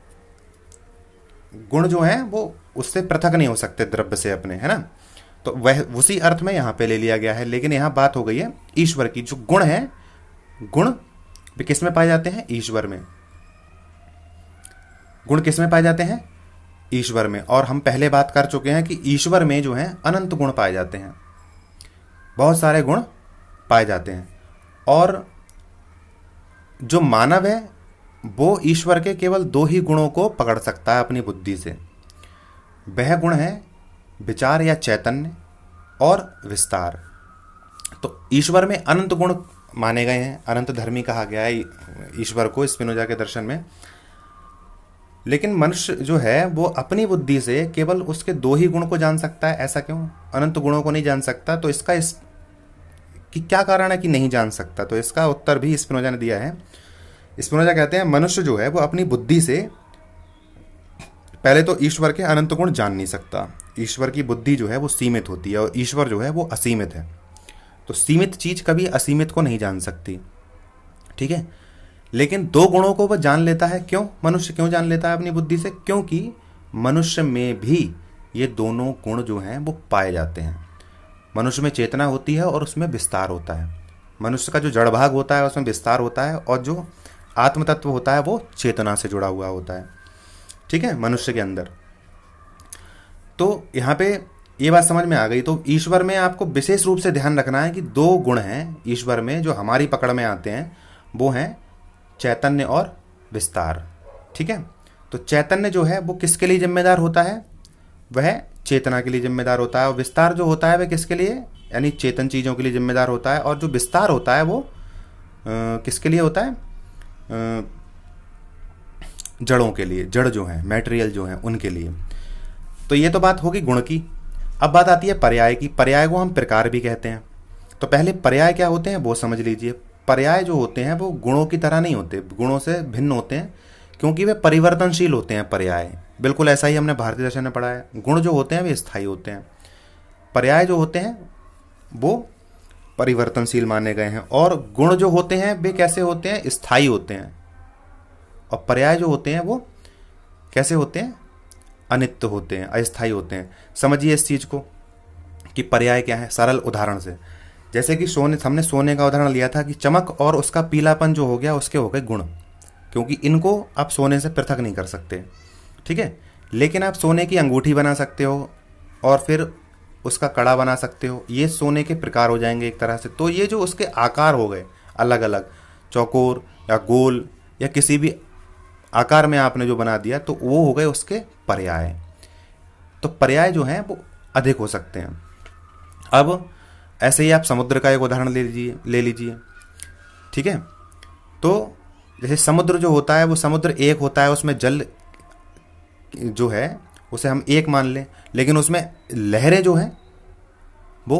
गुण जो है वो उससे पृथक नहीं हो सकते द्रव्य से अपने, है ना। तो वह उसी अर्थ में यहाँ पे ले लिया गया है। लेकिन यहाँ बात हो गई है ईश्वर की। जो गुण है, गुण भी किस में पाए जाते हैं, ईश्वर में। गुण किस में पाए जाते हैं, ईश्वर में। और हम पहले बात कर चुके हैं कि ईश्वर में जो है अनंत गुण पाए जाते हैं, बहुत सारे गुण पाए जाते हैं। और जो मानव है वो ईश्वर के केवल दो ही गुणों को पकड़ सकता है अपनी बुद्धि से। वह गुण है विचार या चैतन्य और विस्तार। तो ईश्वर में अनंत गुण माने गए हैं, अनंत धर्मी कहा गया है ईश्वर को स्पिनोजा के दर्शन में। लेकिन मनुष्य जो है वो अपनी बुद्धि से केवल उसके दो ही गुण को जान सकता है। ऐसा क्यों, अनंत गुणों को नहीं जान सकता? तो इसका कि क्या कारण है कि नहीं जान सकता? तो इसका उत्तर भी स्पिनोजा ने दिया है। स्पिनोजा कहते हैं मनुष्य जो है वो अपनी बुद्धि से पहले तो ईश्वर के अनंत गुण जान नहीं सकता। ईश्वर की बुद्धि जो है वो सीमित होती है और ईश्वर जो है वो असीमित है। तो सीमित चीज कभी असीमित को नहीं जान सकती, ठीक है। लेकिन दो गुणों को वह जान लेता है। क्यों, मनुष्य क्यों जान लेता है अपनी बुद्धि से? क्योंकि मनुष्य में भी ये दोनों गुण जो हैं वो पाए जाते हैं। मनुष्य में चेतना होती है और उसमें विस्तार होता है। मनुष्य का जो जड़ भाग होता है उसमें विस्तार होता है और जो आत्म तत्व होता है वो चेतना से जुड़ा हुआ होता है, ठीक है, मनुष्य के अंदर। तो यहाँ पे ये बात समझ में आ गई। तो ईश्वर में आपको विशेष रूप से ध्यान रखना है कि दो गुण हैं ईश्वर में जो हमारी पकड़ में आते हैं, वो हैं चैतन्य और विस्तार, ठीक है। तो चैतन्य जो है वो किसके लिए जिम्मेदार होता है? वह चेतना के लिए जिम्मेदार होता है। और विस्तार जो होता है वह किसके लिए, यानी चेतन चीज़ों के लिए जिम्मेदार होता है। और जो विस्तार होता है वो किसके लिए होता है? जड़ों के लिए, जड़ जो है, मैटेरियल जो है, उनके लिए। तो ये तो बात होगी गुण की। अब बात आती है पर्याय की। पर्याय को हम प्रकार भी कहते हैं। तो पहले पर्याय क्या होते हैं वो समझ लीजिए। पर्याय जो होते हैं वो गुणों की तरह नहीं होते, गुणों से भिन्न होते हैं, क्योंकि वे परिवर्तनशील होते हैं। पर्याय बिल्कुल ऐसा ही हमने भारतीय दर्शन में पढ़ा है। गुण जो होते हैं वे स्थायी होते हैं, पर्याय जो होते हैं वो परिवर्तनशील माने गए हैं। और गुण जो होते हैं वे कैसे होते हैं? स्थायी होते हैं। और पर्याय जो होते हैं वो कैसे होते हैं? अनित्य होते हैं, अस्थायी होते हैं। समझिए इस चीज को कि पर्याय क्या है सरल उदाहरण से। जैसे कि हमने सोने का उदाहरण लिया था कि चमक और उसका पीलापन जो हो गया उसके हो गए गुण, क्योंकि इनको आप सोने से पृथक नहीं कर सकते, ठीक है। लेकिन आप सोने की अंगूठी बना सकते हो और फिर उसका कड़ा बना सकते हो, ये सोने के प्रकार हो जाएंगे एक तरह से। तो ये जो उसके आकार हो गए अलग अलग, चौकोर या गोल या किसी भी आकार में आपने जो बना दिया, तो वो हो गए उसके पर्याय। तो पर्याय जो हैं वो अधिक हो सकते हैं। अब ऐसे ही आप समुद्र का एक उदाहरण ले लीजिए, ठीक है। तो जैसे समुद्र जो होता है वो समुद्र एक होता है, उसमें जल जो है उसे हम एक मान लें, लेकिन उसमें लहरें जो हैं वो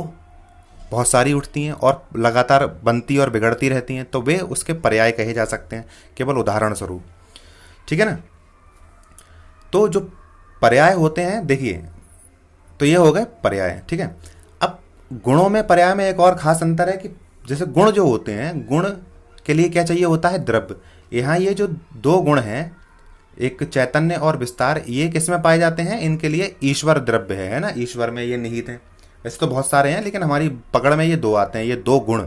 बहुत सारी उठती हैं और लगातार बनती और बिगड़ती रहती हैं। तो वे उसके पर्याय कहे जा सकते हैं, केवल उदाहरण स्वरूप, ठीक है ना। तो जो पर्याय होते हैं, देखिए, तो ये हो गए पर्याय, ठीक है। अब गुणों में पर्याय में एक और खास अंतर है कि जैसे गुण जो होते हैं, गुण के लिए क्या चाहिए होता है? द्रव्य। यहाँ ये जो दो गुण हैं, एक चैतन्य और विस्तार, ये किस में पाए जाते हैं? इनके लिए ईश्वर द्रव्य है ना, ईश्वर में ये निहित है। वैसे तो बहुत सारे हैं, लेकिन हमारी पकड़ में ये दो आते हैं, ये दो गुण।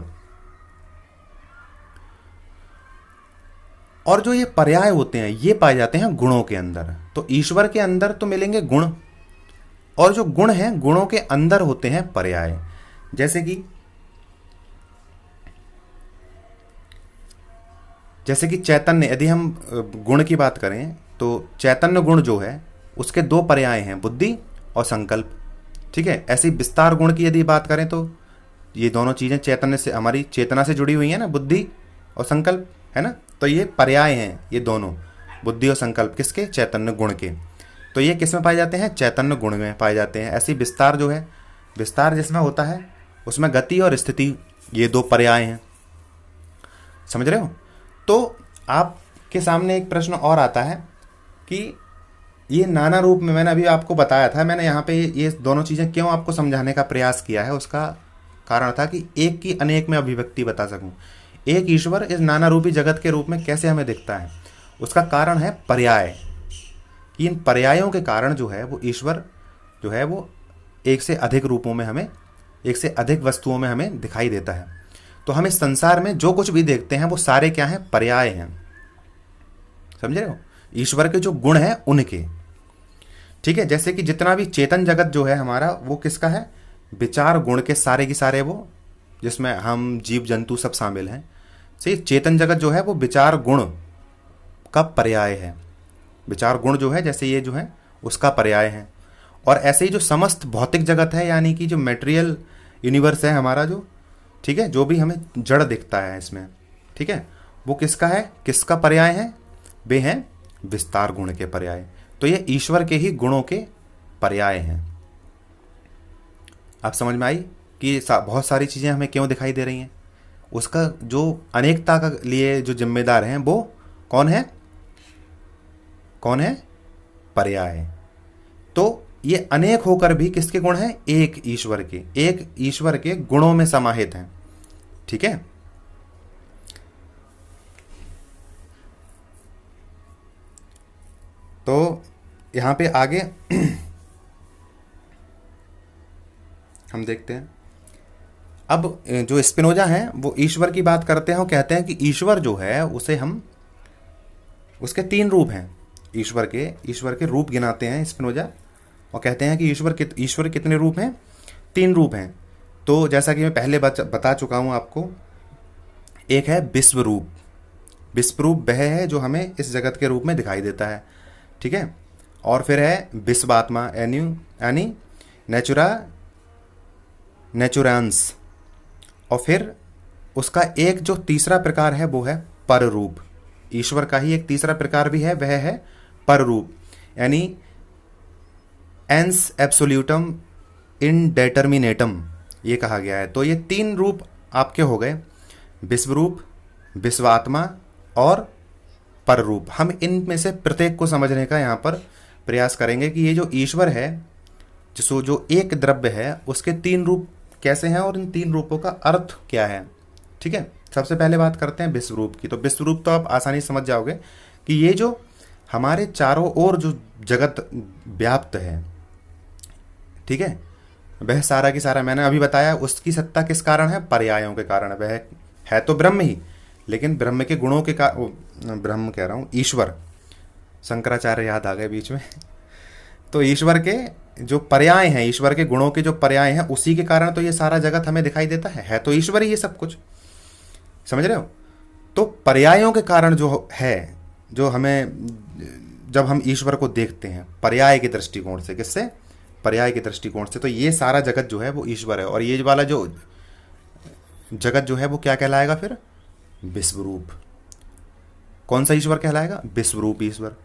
और जो ये पर्याय होते हैं ये पाए जाते हैं गुणों के अंदर। तो ईश्वर के अंदर तो मिलेंगे गुण, और जो गुण हैं गुणों के अंदर होते हैं पर्याय। जैसे कि चैतन्य, यदि हम गुण की बात करें तो चैतन्य गुण जो है उसके दो पर्याय हैं, बुद्धि और संकल्प। ठीक है, ऐसी विस्तार गुण की यदि बात करें तो ये दोनों चीजें चैतन्य से, हमारी चेतना से जुड़ी हुई हैं ना, बुद्धि और संकल्प, है ना। तो ये पर्याय हैं, ये दोनों बुद्धि और संकल्प किसके? चैतन्य गुण के। तो ये किस में पाए जाते हैं? चैतन्य गुण में पाए जाते हैं। ऐसी विस्तार जो है, विस्तार जिसमें होता है उसमें गति और स्थिति, ये दो पर्याय हैं। समझ रहे हो? तो आपके सामने एक प्रश्न और आता है कि ये नाना रूप में, मैंने अभी आपको बताया था, मैंने यहाँ पे ये दोनों चीज़ें क्यों आपको समझाने का प्रयास किया है, उसका कारण था कि एक की अनेक में अभिव्यक्ति बता सकूं। एक ईश्वर इस नाना रूपी जगत के रूप में कैसे हमें दिखता है, उसका कारण है पर्याय। इन पर्यायों के कारण जो है वो ईश्वर जो है वो एक से अधिक रूपों में हमें, एक से अधिक वस्तुओं में हमें दिखाई देता है। तो हम इस संसार में जो कुछ भी देखते हैं वो सारे क्या हैं? पर्याय हैं। समझ रहे हो? ईश्वर के जो गुण हैं उनके। ठीक है, जैसे कि जितना भी चेतन जगत जो है हमारा, वो किसका है? विचार गुण के सारे की सारे, वो जिसमें हम जीव जंतु सब शामिल हैं। सही, चेतन जगत जो है वो विचार गुण का पर्याय है। विचार गुण जो है, जैसे ये जो है उसका पर्याय है। और ऐसे ही जो समस्त भौतिक जगत है, यानी कि जो मेटेरियल यूनिवर्स है हमारा, जो ठीक है, जो भी हमें जड़ दिखता है इसमें, ठीक है, वो किसका है? किसका पर्याय है? वे हैं विस्तार गुण के पर्याय। तो ये ईश्वर के ही गुणों के पर्याय हैं। आप समझ में आई कि बहुत सारी चीजें हमें क्यों दिखाई दे रही हैं? उसका जो अनेकता का लिए जो जिम्मेदार हैं वो कौन है? कौन है? पर्याय। तो ये अनेक होकर भी किसके गुण हैं? एक ईश्वर के, एक ईश्वर के गुणों में समाहित हैं। ठीक है, तो यहां पे आगे हम देखते हैं। अब जो स्पिनोजा हैं वो ईश्वर की बात करते हैं, वो कहते हैं कि ईश्वर जो है उसे हम, उसके तीन रूप हैं। ईश्वर के रूप गिनाते हैं स्पिनोजा, और कहते हैं कि ईश्वर कितने रूप हैं? तीन रूप हैं। तो जैसा कि मैं पहले बता चुका हूं आपको, एक है विश्व रूप। विश्व रूप वह है जो हमें इस जगत के रूप में दिखाई देता है। ठीक है, और फिर है विश्वात्मा, यानी नेचुरांस। और फिर उसका एक जो तीसरा प्रकार है वो है पर रूप। ईश्वर का ही एक तीसरा प्रकार भी है, वह है पर रूप, यानी एंस एब्सोल्यूटम इनडेटर्मिनेटम, ये कहा गया है। तो ये तीन रूप आपके हो गए, विश्व रूप, विश्वात्मा और पर रूप। हम इनमें से प्रत्येक को समझने का यहाँ पर प्रयास करेंगे कि ये जो ईश्वर है, जो एक द्रव्य है, उसके तीन रूप कैसे हैं और इन तीन रूपों का अर्थ क्या है। ठीक है, सबसे पहले बात करते हैं विश्व रूप की। तो विश्व रूप तो आप आसानी समझ जाओगे कि ये जो हमारे चारों ओर जो जगत व्याप्त है, ठीक है, वह सारा की सारा, मैंने अभी बताया, उसकी सत्ता किस कारण है? पर्यायों के कारण। वह है तो ब्रह्म ही, लेकिन ब्रह्म के गुणों के ब्रह्म कह रहा हूं, ईश्वर, शंकराचार्य याद आ गए बीच में। तो ईश्वर के जो पर्याय हैं, ईश्वर के गुणों के जो पर्याय हैं, उसी के कारण तो ये सारा जगत हमें दिखाई देता है तो ईश्वर ही ये सब कुछ। समझ रहे हो? तो पर्यायों के कारण जो है, जो हमें, जब हम ईश्वर को देखते हैं पर्याय के दृष्टिकोण से, किससे? पर्याय के दृष्टिकोण से, तो ये सारा जगत जो है वो ईश्वर है। और ये वाला जो जगत जो है वो क्या कहलाएगा फिर? विश्वरूप। कौन सा ईश्वर कहलाएगा? विश्वरूप ईश्वर।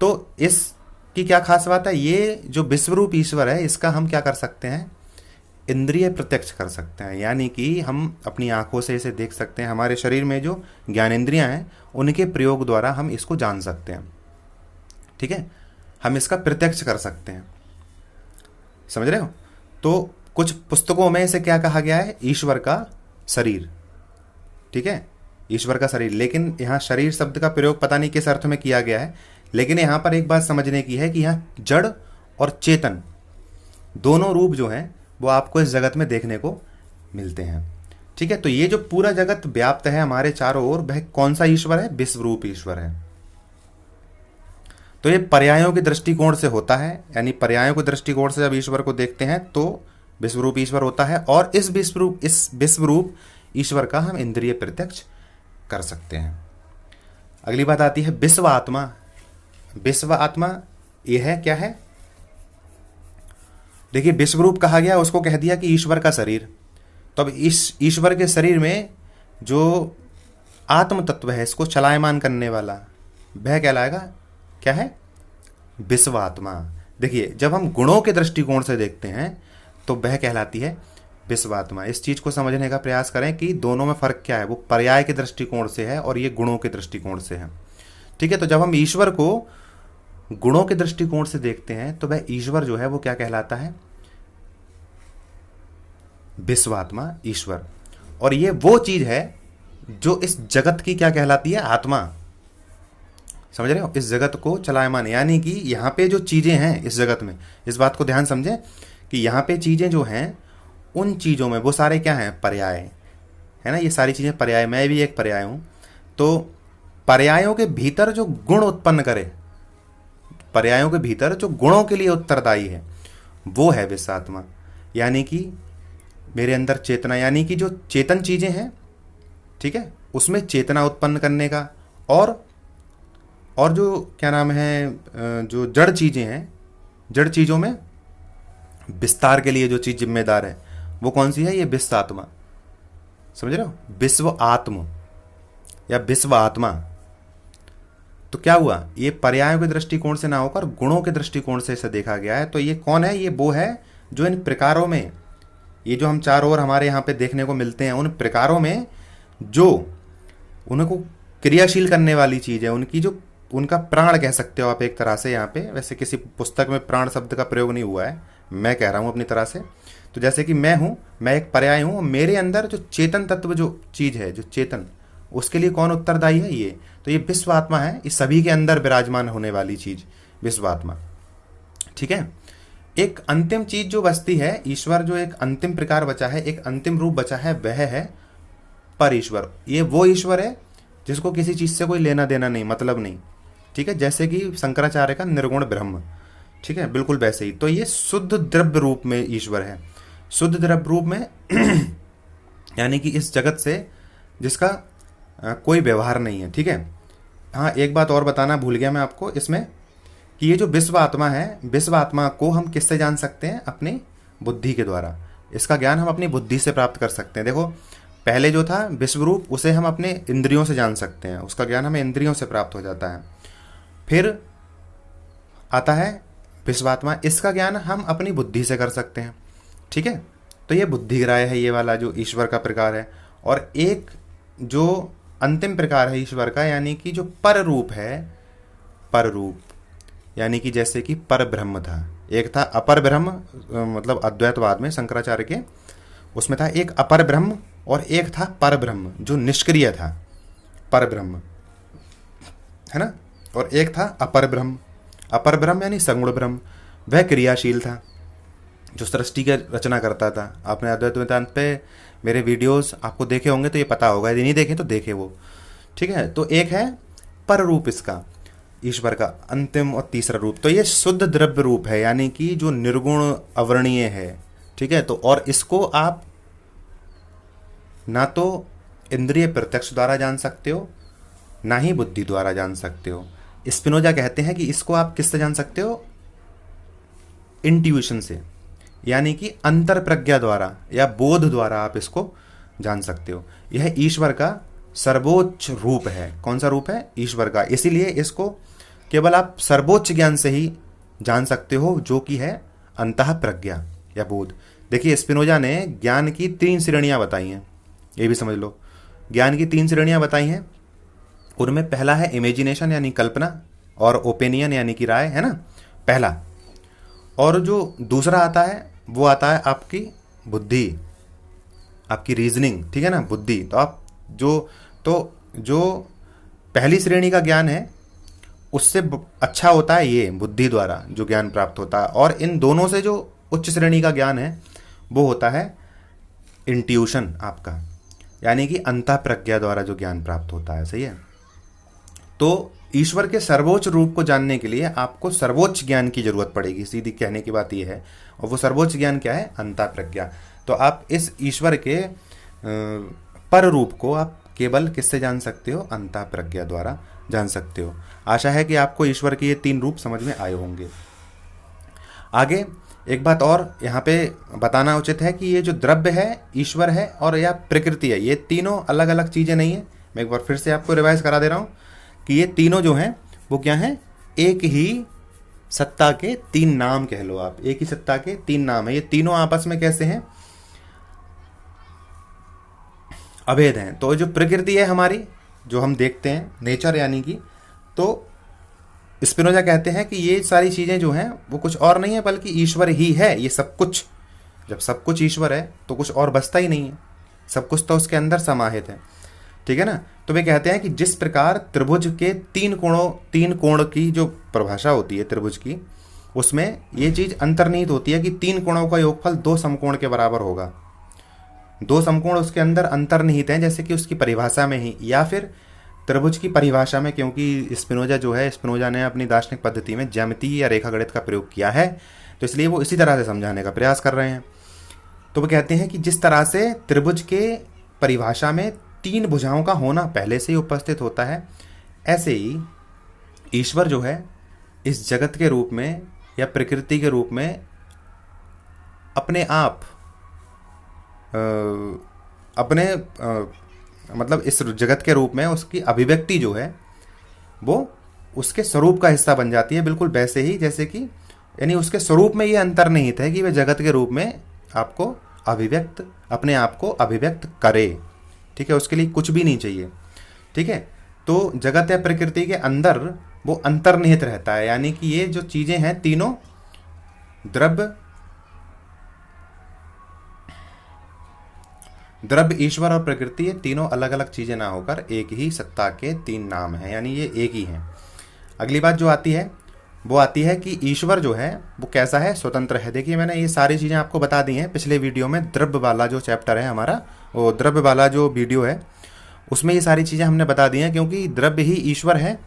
तो इसकी क्या खास बात है? ये जो विश्वरूप ईश्वर है, इसका हम क्या कर सकते हैं? इंद्रिय प्रत्यक्ष कर सकते हैं, यानी कि हम अपनी आंखों से इसे देख सकते हैं। हमारे शरीर में जो ज्ञानेंद्रियां हैं उनके प्रयोग द्वारा हम इसको जान सकते हैं। ठीक है, हम इसका प्रत्यक्ष कर सकते हैं। समझ रहे हो? तो कुछ पुस्तकों में इसे क्या कहा गया है, ईश्वर का शरीर। ठीक है, ईश्वर का शरीर। लेकिन यहाँ शरीर शब्द का प्रयोग पता नहीं किस अर्थ में किया गया है, लेकिन यहाँ पर एक बात समझने की है कि यहाँ जड़ और चेतन दोनों रूप जो हैं वो आपको इस जगत में देखने को मिलते हैं। ठीक है, तो ये जो पूरा जगत व्याप्त है हमारे चारों ओर, वह कौन सा ईश्वर है, विश्वरूप ईश्वर है। तो ये पर्यायों के दृष्टिकोण से होता है, यानी पर्यायों के दृष्टिकोण से जब ईश्वर को देखते हैं तो विश्वरूप ईश्वर होता है, और इस विश्वरूप ईश्वर का हम इंद्रिय प्रत्यक्ष कर सकते हैं। अगली बात आती है विश्व आत्मा। विश्व आत्मा ये है, क्या है, देखिए विश्वरूप कहा गया, उसको कह दिया कि ईश्वर का शरीर। तो अब इस ईश्वर के शरीर में जो आत्म तत्व है, इसको चलायमान करने वाला, वह कहलाएगा क्या है, विश्व आत्मा। देखिए जब हम गुणों के दृष्टिकोण से देखते हैं तो वह कहलाती है विश्व आत्मा। इस चीज को समझने का प्रयास करें कि दोनों में फर्क क्या है, वो पर्याय के दृष्टिकोण से है और ये गुणों के दृष्टिकोण से है। ठीक है, तो जब हम ईश्वर को गुणों के दृष्टिकोण से देखते हैं तो वह ईश्वर जो है वो क्या कहलाता है, विश्वात्मा ईश्वर। और ये वो चीज है जो इस जगत की क्या कहलाती है, आत्मा। समझ रहे हो, इस जगत को चलायमान, यानी कि यहाँ पे जो चीजें हैं इस जगत में, इस बात को ध्यान समझें कि यहाँ पे चीजें जो हैं उन चीजों में वो सारे क्या हैं, पर्याय है ना, ये सारी चीजें पर्याय, मैं भी एक पर्याय हूं। तो पर्यायों के भीतर जो गुण उत्पन्न करे, पर्यायों के भीतर जो गुणों के लिए उत्तरदायी है, वो है विश्वात्मा। यानी कि मेरे अंदर चेतना, यानी कि जो चेतन चीजें हैं, ठीक है, उसमें चेतना उत्पन्न करने का, और जो क्या नाम है, जो जड़ चीजें हैं, जड़ चीजों में विस्तार के लिए जो चीज जिम्मेदार है वो कौन सी है, ये विश्व आत्मा। समझ रहे हो, विश्व आत्म या विश्व आत्मा। तो क्या हुआ, ये पर्यायों के दृष्टिकोण से ना होकर गुणों के दृष्टिकोण से इसे देखा गया है। तो ये कौन है, ये वो है जो इन प्रकारों में, ये जो हम चारों ओर हमारे यहाँ पे देखने को मिलते हैं, उन प्रकारों में जो उनको क्रियाशील करने वाली चीज है, उनकी जो, उनका प्राण कह सकते हो आप एक तरह से। यहाँ पे वैसे किसी पुस्तक में प्राण शब्द का प्रयोग नहीं हुआ है, मैं कह रहा हूँ अपनी तरह से। तो जैसे कि मैं हूँ, मैं एक पर्याय हूँ, मेरे अंदर जो चेतन तत्व जो चीज है, जो चेतन, उसके लिए कौन उत्तरदायी है, ये। तो ये विश्व आत्मा है, इस सभी के अंदर विराजमान होने वाली चीज विश्व आत्मा। ठीक है, एक अंतिम चीज जो बचती है, ईश्वर जो एक अंतिम प्रकार बचा है, एक अंतिम रूप बचा है, वह है पर ईश्वर। ये वो ईश्वर है जिसको किसी चीज से कोई लेना देना नहीं, मतलब नहीं। ठीक है, जैसे कि शंकराचार्य का निर्गुण ब्रह्म। ठीक है, बिल्कुल वैसे ही। तो ये शुद्ध द्रव्य रूप में ईश्वर है, शुद्ध द्रव्य रूप में यानी कि इस जगत से जिसका कोई व्यवहार नहीं है। ठीक है, हाँ एक बात और बताना भूल गया मैं आपको इसमें, कि ये जो विश्व आत्मा है, विश्व आत्मा को हम किससे जान सकते हैं, अपनी बुद्धि के द्वारा। इसका ज्ञान हम अपनी बुद्धि से प्राप्त कर सकते हैं। देखो पहले जो था विश्वरूप, उसे हम अपने इंद्रियों से जान सकते हैं, उसका ज्ञान हमें इंद्रियों से प्राप्त हो जाता है। फिर आता है विश्वात्मा, इसका ज्ञान हम अपनी बुद्धि से कर सकते हैं। ठीक है, तो ये बुद्धिग्राह्य है, ये वाला जो ईश्वर का प्रकार है। और एक जो अंतिम प्रकार है ईश्वर का, यानी कि जो पर रूप है, पर रूप यानी कि जैसे कि पर ब्रह्म था, एक था अपर ब्रह्म, मतलब अद्वैतवाद में शंकराचार्य के उसमें था एक अपर ब्रह्म और एक था पर ब्रह्म जो निष्क्रिय था, पर ब्रह्म है ना, और एक था अपर ब्रह्म। अपर ब्रह्म यानी सगुण ब्रह्म, वह क्रियाशील था, जो सृष्टि की रचना करता था। आपने अद्वैत वेदांत पे मेरे वीडियोस आपको देखे होंगे तो ये पता होगा, यदि नहीं देखे तो देखे वो। ठीक है, तो एक है पर रूप इसका, ईश्वर का अंतिम और तीसरा रूप। तो ये शुद्ध द्रव्य रूप है, यानी कि जो निर्गुण अवर्णीय है। ठीक है, तो और इसको आप ना तो इंद्रिय प्रत्यक्ष द्वारा जान सकते हो, ना ही बुद्धि द्वारा जान सकते हो। स्पिनोजा कहते हैं कि इसको आप किससे जान सकते हो, इंट्यूशन से, यानी कि अंतर प्रज्ञा द्वारा या बोध द्वारा आप इसको जान सकते हो। यह ईश्वर का सर्वोच्च रूप है। कौन सा रूप है, ईश्वर का। इसीलिए इसको केवल आप सर्वोच्च ज्ञान से ही जान सकते हो, जो कि है अंतः प्रज्ञा या बोध। देखिए स्पिनोजा ने ज्ञान की 3 श्रेणियां बताई हैं, ये भी समझ लो। ज्ञान की 3 श्रेणियां बताई हैं, उनमें पहला है इमेजिनेशन यानी कल्पना, और ओपिनियन यानी कि राय, है ना, पहला। और जो दूसरा आता है वो आता है आपकी बुद्धि, आपकी रीजनिंग, ठीक है ना, बुद्धि, तो आप जो पहली श्रेणी का ज्ञान है उससे अच्छा होता है ये बुद्धि द्वारा जो ज्ञान प्राप्त होता है। और इन दोनों से जो उच्च श्रेणी का ज्ञान है वो होता है इंट्यूशन आपका, यानी कि अंतः प्रज्ञा द्वारा जो ज्ञान प्राप्त होता है। सही है। तो ईश्वर के सर्वोच्च रूप को जानने के लिए आपको सर्वोच्च ज्ञान की जरूरत पड़ेगी, सीधी कहने की बात यह है। और वो सर्वोच्च ज्ञान क्या है? अंतः प्रज्ञा। तो आप इस ईश्वर के पर रूप को आप केवल किससे जान सकते हो? अंतः प्रज्ञा द्वारा जान सकते हो। आशा है कि आपको ईश्वर के ये 3 रूप समझ में आए होंगे। आगे एक बात और यहाँ पे बताना उचित है कि ये जो द्रव्य है, ईश्वर है और या प्रकृति है, ये तीनों अलग अलग चीज़ें नहीं है। मैं एक बार फिर से आपको रिवाइज करा दे रहा हूँ कि ये तीनों जो हैं वो क्या हैं? एक ही सत्ता के 3 नाम कह लो आप, एक ही सत्ता के 3 नाम है। ये तीनों आपस में कैसे हैं? अभेद हैं। तो जो प्रकृति है हमारी, जो हम देखते हैं, नेचर यानी कि, तो स्पिनोजा कहते हैं कि ये सारी चीज़ें जो हैं वो कुछ और नहीं है बल्कि ईश्वर ही है। ये सब कुछ, जब सब कुछ ईश्वर है तो कुछ और बचता ही नहीं है, सब कुछ तो उसके अंदर समाहित है। ठीक है ना। तो वे कहते हैं कि जिस प्रकार त्रिभुज के 3 कोण की जो परिभाषा होती है त्रिभुज की, उसमें ये चीज़ अंतर्निहित होती है कि 3 कोणों का योगफल 2 समकोण के बराबर होगा। 2 समकोण उसके अंदर अंतर्निहित हैं, जैसे कि उसकी परिभाषा में ही, या फिर त्रिभुज की परिभाषा में, क्योंकि स्पिनोजा जो है, स्पिनोजा ने अपनी दार्शनिक पद्धति में ज्यामिति या रेखा गणित का प्रयोग किया है, तो इसलिए वो इसी तरह से समझाने का प्रयास कर रहे हैं। तो वो कहते हैं कि जिस तरह से त्रिभुज के परिभाषा में 3 भुजाओं का होना पहले से ही उपस्थित होता है, ऐसे ही ईश्वर जो है इस जगत के रूप में या प्रकृति के रूप में अपने आप मतलब इस जगत के रूप में उसकी अभिव्यक्ति जो है वो उसके स्वरूप का हिस्सा बन जाती है, बिल्कुल वैसे ही जैसे कि, यानी उसके स्वरूप में ये अंतर्निहित है कि वह जगत के रूप में आपको अपने आप को अभिव्यक्त करे। ठीक है, उसके लिए कुछ भी नहीं चाहिए। ठीक है, तो जगत या प्रकृति के अंदर वो अंतर्निहित रहता है, यानी कि ये जो चीजें हैं तीनों, द्रव्य, ईश्वर और प्रकृति, ये तीनों अलग अलग चीजें ना होकर एक ही सत्ता के 3 नाम हैं, यानी ये एक ही हैं। अगली बात जो आती है वो आती है कि ईश्वर जो है वो कैसा है? स्वतंत्र है। देखिए मैंने ये सारी चीज़ें आपको बता दी हैं पिछले वीडियो में, द्रव्य वाला जो चैप्टर है हमारा, वो द्रव्य वाला जो वीडियो है उसमें ये सारी चीज़ें हमने बता दी हैं, क्योंकि द्रव्य ही ईश्वर है,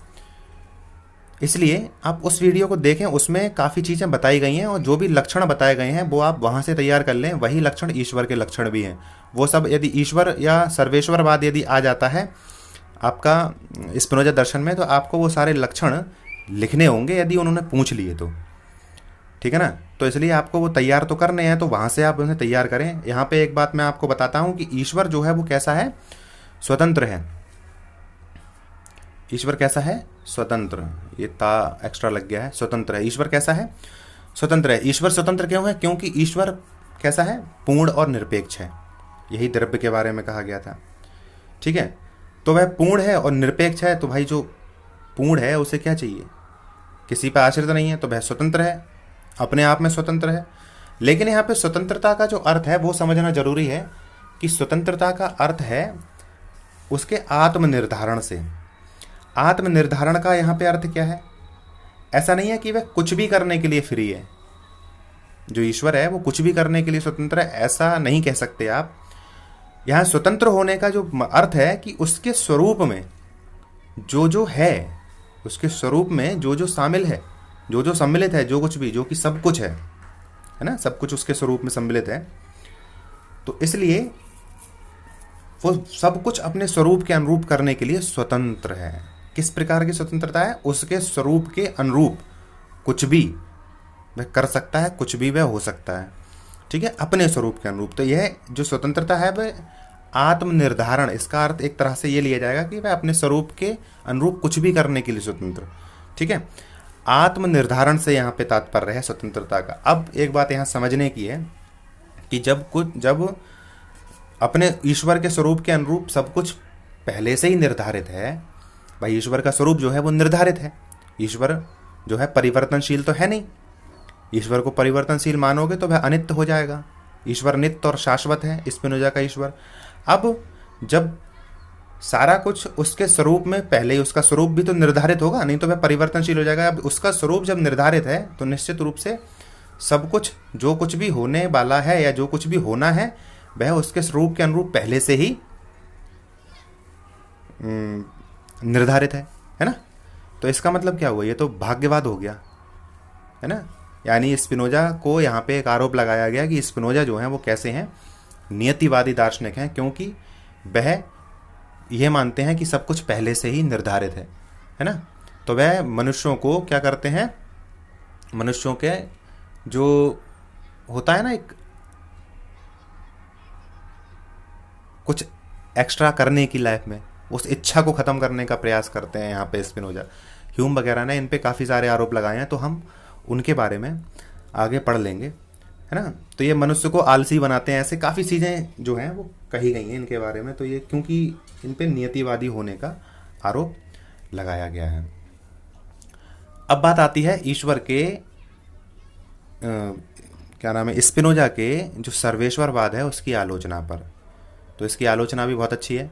इसलिए आप उस वीडियो को देखें, उसमें काफ़ी चीज़ें बताई गई हैं और जो भी लक्षण बताए गए हैं वो आप वहाँ से तैयार कर लें। वही लक्षण ईश्वर के लक्षण भी हैं। वो सब यदि ईश्वर या सर्वेश्वरवाद यदि आ जाता है आपका स्पिनोजा दर्शन में, तो आपको वो सारे लक्षण लिखने होंगे यदि उन्होंने पूछ लिए तो। ठीक है ना। तो इसलिए आपको वो तैयार तो करने हैं, तो वहाँ से आप उन्हें तैयार करें। यहाँ पे एक बात मैं आपको बताता हूँ कि ईश्वर जो है वो कैसा है? स्वतंत्र है। ईश्वर कैसा है? स्वतंत्र। ये ता एक्स्ट्रा लग गया है, स्वतंत्र है। ईश्वर कैसा है? स्वतंत्र है। ईश्वर स्वतंत्र क्यों है? क्योंकि ईश्वर कैसा है? पूर्ण और निरपेक्ष है। यही द्रव्य के बारे में कहा गया था। ठीक है, तो वह पूर्ण है और निरपेक्ष है, तो भाई जो पूर्ण है उसे क्या चाहिए? किसी पर आश्रित नहीं है, तो वह स्वतंत्र है, अपने आप में स्वतंत्र है। लेकिन यहाँ पे स्वतंत्रता का जो अर्थ है वो समझना जरूरी है कि स्वतंत्रता का अर्थ है उसके आत्मनिर्धारण से। आत्मनिर्धारण का यहाँ पे अर्थ क्या है? ऐसा नहीं है कि वह कुछ भी करने के लिए फ्री है। जो ईश्वर है वो कुछ भी करने के लिए स्वतंत्र है, ऐसा नहीं कह सकते आप। यहाँ स्वतंत्र होने का जो अर्थ है कि उसके स्वरूप में जो है, उसके स्वरूप में जो शामिल है, जो सम्मिलित है, जो कुछ भी, जो कि सब कुछ है ना, सब कुछ उसके स्वरूप में सम्मिलित है। तो इसलिए वो सब कुछ अपने स्वरूप के अनुरूप करने के लिए स्वतंत्र है। किस प्रकार की स्वतंत्रता है? उसके स्वरूप के अनुरूप कुछ भी वह कर सकता है, कुछ भी वह हो सकता है। ठीक है, अपने स्वरूप के अनुरूप। तो यह जो स्वतंत्रता है वह आत्मनिर्धारण, इसका अर्थ एक तरह से ये लिया जाएगा कि वह अपने स्वरूप के अनुरूप कुछ भी करने के लिए स्वतंत्र। ठीक है, आत्मनिर्धारण से यहाँ पे तात्पर्य है स्वतंत्रता का। अब एक बात यहाँ समझने की है कि जब अपने ईश्वर के स्वरूप के अनुरूप सब कुछ पहले से ही निर्धारित है, भाई ईश्वर का स्वरूप जो है वो निर्धारित है। ईश्वर जो है परिवर्तनशील तो है नहीं। ईश्वर को परिवर्तनशील मानोगे तो वह अनित्य हो जाएगा, ईश्वर नित्य और शाश्वत है, स्पिनोजा का ईश्वर। अब जब सारा कुछ उसके स्वरूप में, पहले ही उसका स्वरूप भी तो निर्धारित होगा, नहीं तो वह परिवर्तनशील हो जाएगा। अब उसका स्वरूप जब निर्धारित है तो निश्चित रूप से सब कुछ, जो कुछ भी होने वाला है या जो कुछ भी होना है, वह उसके स्वरूप के अनुरूप पहले से ही निर्धारित है ना। तो इसका मतलब क्या हुआ, ये तो भाग्यवाद हो गया, है ना। यानी स्पिनोजा को यहाँ पे एक आरोप लगाया गया कि स्पिनोजा जो हैं वो कैसे हैं, नियतिवादी दार्शनिक हैं, क्योंकि वह ये मानते हैं कि सब कुछ पहले से ही निर्धारित है ना। तो वह मनुष्यों को क्या करते हैं, मनुष्यों के जो होता है ना एक कुछ एक्स्ट्रा करने की लाइफ में, उस इच्छा को ख़त्म करने का प्रयास करते हैं यहाँ पे स्पिनोजा। ह्यूम वगैरह ने इन पे काफ़ी सारे आरोप लगाए हैं, तो हम उनके बारे में आगे पढ़ लेंगे, है ना। तो ये मनुष्य को आलसी बनाते हैं, ऐसे काफ़ी चीज़ें जो हैं वो कही गई हैं इनके बारे में। तो ये क्योंकि इन पे नियतिवादी होने का आरोप लगाया गया है। अब बात आती है ईश्वर के क्या नाम है, स्पिनोजा के जो सर्वेश्वरवाद है उसकी आलोचना पर। तो इसकी आलोचना भी बहुत अच्छी है,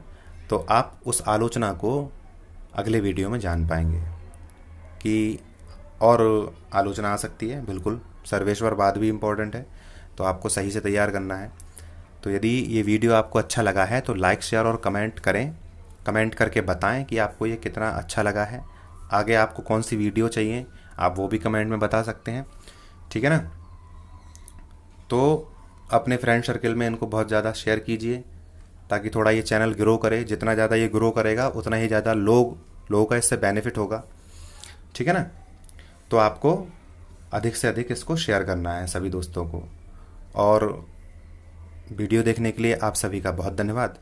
तो आप उस आलोचना को अगले वीडियो में जान पाएंगे कि और आलोचना आ सकती है। बिल्कुल, सर्वेश्वरवाद भी इम्पोर्टेंट है, तो आपको सही से तैयार करना है। तो यदि ये वीडियो आपको अच्छा लगा है तो लाइक, शेयर और कमेंट करें। कमेंट करके बताएं कि आपको ये कितना अच्छा लगा है। आगे आपको कौन सी वीडियो चाहिए आप वो भी कमेंट में बता सकते हैं, ठीक है ना। तो अपने फ्रेंड सर्कल में इनको बहुत ज़्यादा शेयर कीजिए, ताकि थोड़ा ये चैनल ग्रो करे। जितना ज़्यादा ये ग्रो करेगा उतना ही ज़्यादा लोगों का इससे बेनिफिट होगा, ठीक है ना। तो आपको अधिक से अधिक इसको शेयर करना है सभी दोस्तों को। और वीडियो देखने के लिए आप सभी का बहुत धन्यवाद।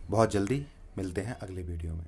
बहुत जल्दी मिलते हैं अगले वीडियो में।